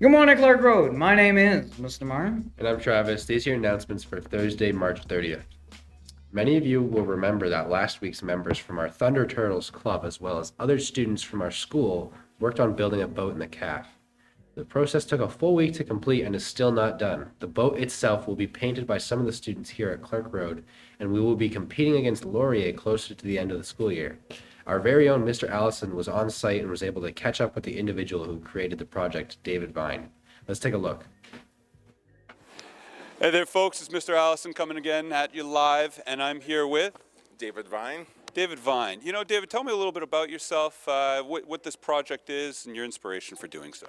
Good morning, Clark Road. My name is Mr. Martin. And I'm Travis. These are your announcements for Thursday, March 30th. Many of you will remember that last week's members from our Thunder Turtles Club, as well as other students from our school, worked on building a boat in the calf. The process took a full week to complete and is still not done. The boat itself will be painted by some of the students here at Clark Road, and we will be competing against Laurier closer to the end of the school year. Our very own Mr. Allison was on site and was able to catch up with the individual who created the project, David Vine. Let's take a look. Hey there, folks. It's Mr. Allison coming again at you live, and I'm here with David Vine. David Vine. You know, David, tell me a little bit about yourself, what this project is, and your inspiration for doing so.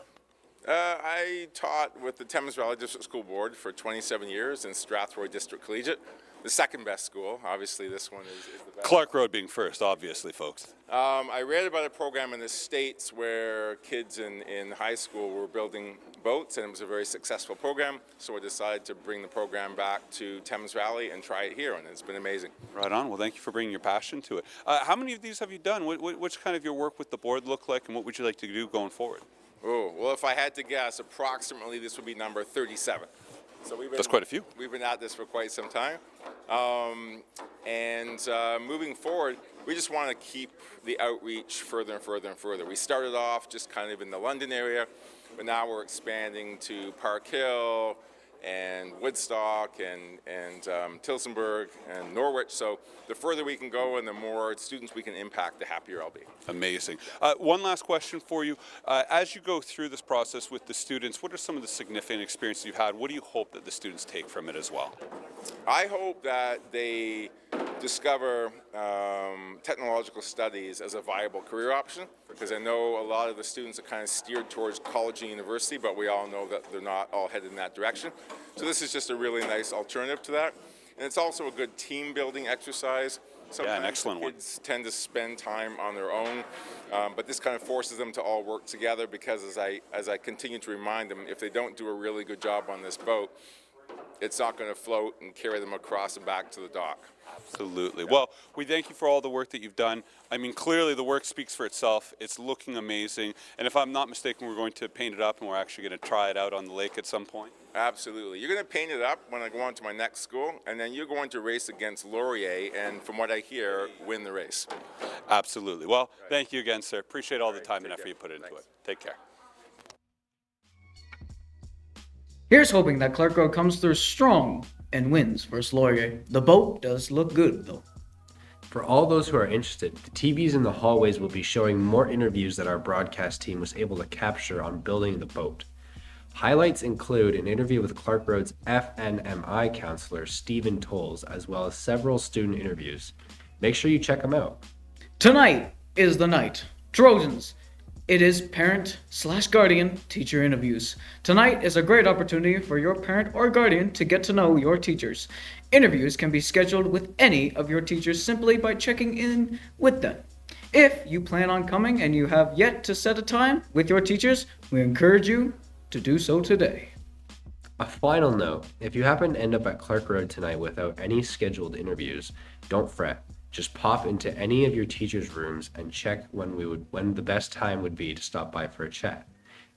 I taught with the Thames Valley District School Board for 27 years in Strathroy District Collegiate, the second best school. Obviously, this one is the best. Clark Road being first, obviously, folks. I read about a program in the States where kids in high school were building boats, and it was a very successful program. So I decided to bring the program back to Thames Valley and try it here, and it's been amazing. Right on. Well, thank you for bringing your passion to it. How many of these have you done? What's kind of your work with the board look like, and what would you like to do going forward? Oh, well, if I had to guess, approximately this would be number 37. So That's quite a few. We've been at this for quite some time. Moving forward, we just want to keep the outreach further and further and further. We started off just kind of in the London area, but now we're expanding to Park Hill and Woodstock and Tillsonburg and Norwich. So the further we can go and the more students we can impact, the happier I'll be. Amazing. One last question for you. As you go through this process with the students, what are some of the significant experiences you've had? What do you hope that the students take from it as well? I hope that they discover technological studies as a viable career option, because I know a lot of the students are kind of steered towards college and university, but we all know that they're not all headed in that direction. So this is just a really nice alternative to that. And it's also a good team building exercise. Sometimes an excellent one. kids tend to spend time on their own, but this kind of forces them to all work together, because as I continue to remind them, if they don't do a really good job on this boat, it's not going to float and carry them across and back to the dock. Absolutely. Well, we thank you for all the work that you've done. I mean, clearly the work speaks for itself. It's looking amazing. And if I'm not mistaken, we're going to paint it up and we're actually going to try it out on the lake at some point. Absolutely. You're going to paint it up when I go on to my next school, and then you're going to race against Laurier and, from what I hear, win the race. Absolutely. Well, thank you again, sir. Appreciate all the time and take effort care. you put into Thanks. it. Take care. Here's hoping that Clark Road comes through strong and wins versus Laurier. The boat does look good, though. For all those who are interested, the TVs in the hallways will be showing more interviews that our broadcast team was able to capture on building the boat. Highlights include an interview with Clark Road's FNMI counselor, Stephen Tolles, as well as several student interviews. Make sure you check them out. Tonight is the night. Trojans. It is parent/guardian teacher interviews. Tonight is a great opportunity for your parent or guardian to get to know your teachers. Interviews can be scheduled with any of your teachers simply by checking in with them. If you plan on coming and you have yet to set a time with your teachers, we encourage you to do so today. A final note, if you happen to end up at Clark Road tonight without any scheduled interviews, don't fret. Just pop into any of your teachers' rooms and check when the best time would be to stop by for a chat.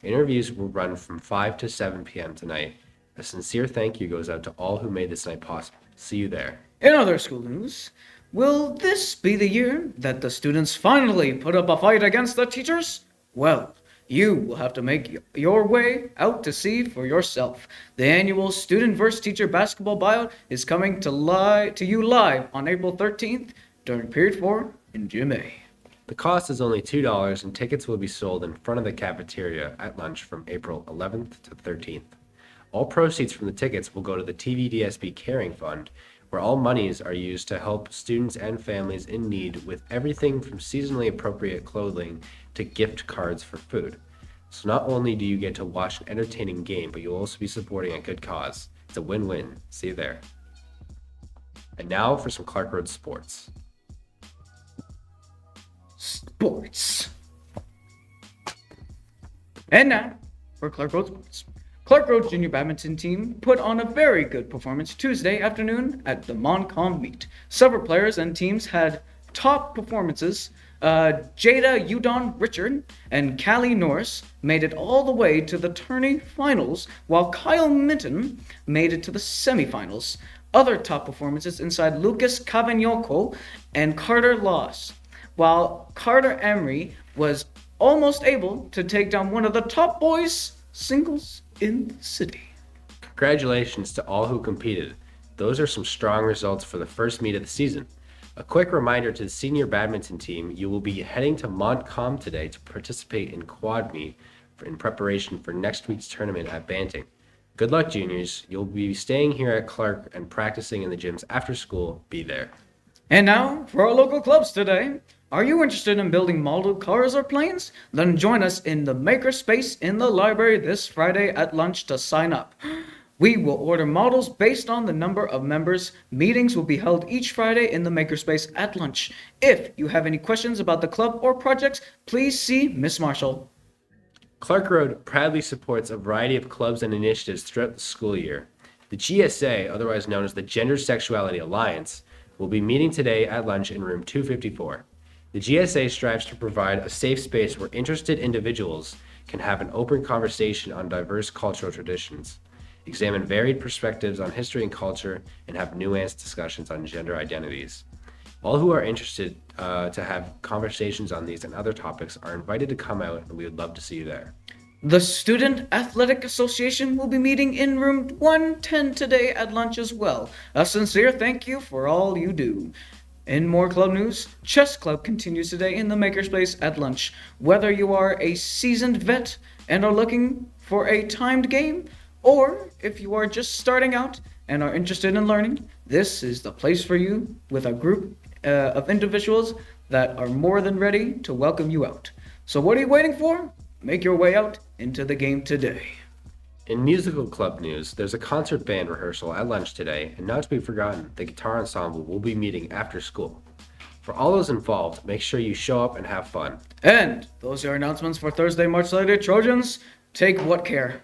Interviews will run from 5 to 7 p.m. tonight. A sincere thank you goes out to all who made this night possible. See you there. In other school news, will this be the year that the students finally put up a fight against the teachers? Well, you will have to make your way out to see for yourself. The annual Student vs. Teacher Basketball Buyout is coming to you live on April 13th during Period 4 in Gym A. The cost is only $2 and tickets will be sold in front of the cafeteria at lunch from April 11th to 13th. All proceeds from the tickets will go to the TVDSB Caring Fund, where all monies are used to help students and families in need with everything from seasonally appropriate clothing to gift cards for food. So not only do you get to watch an entertaining game, but you'll also be supporting a good cause. It's a win-win. See you there. And now for some Clark Road sports. Sports. And now for Clark Road Sports. Clark Road Junior Badminton team put on a very good performance Tuesday afternoon at the Montcalm meet. Several players and teams had top performances Jada Udon Richard and Callie Norris made it all the way to the tourney finals, while Kyle Minton made it to the semifinals. Other top performances inside Lucas Cavagnocco and Carter Loss, while Carter Emery was almost able to take down one of the top boys singles in the city. Congratulations to all who competed. Those are some strong results for the first meet of the season. A quick reminder to the senior badminton team, you will be heading to Montcalm today to participate in quad meet in preparation for next week's tournament at Banting. Good luck, juniors. You'll be staying here at Clark and practicing in the gyms after school. Be there. And now, for our local clubs today. Are you interested in building model cars or planes? Then join us in the Makerspace in the library this Friday at lunch to sign up. We will order models based on the number of members. Meetings will be held each Friday in the Makerspace at lunch. If you have any questions about the club or projects, please see Miss Marshall. Clark Road proudly supports a variety of clubs and initiatives throughout the school year. The GSA, otherwise known as the Gender Sexuality Alliance, will be meeting today at lunch in room 254. The GSA strives to provide a safe space where interested individuals can have an open conversation on diverse cultural traditions, examine varied perspectives on history and culture, and have nuanced discussions on gender identities. All who are interested to have conversations on these and other topics are invited to come out, and we would love to see you there. The Student Athletic Association will be meeting in room 110 today at lunch as well. A sincere thank you for all you do. In more club news, Chess Club continues today in the Makerspace at lunch. Whether you are a seasoned vet and are looking for a timed game, or if you are just starting out and are interested in learning, this is the place for you with a group of individuals that are more than ready to welcome you out. So what are you waiting for? Make your way out into the game today. In musical club news, there's a concert band rehearsal at lunch today, and not to be forgotten, the guitar ensemble will be meeting after school. For all those involved, make sure you show up and have fun. And those are announcements for Thursday, March 30th. Trojans, take what care?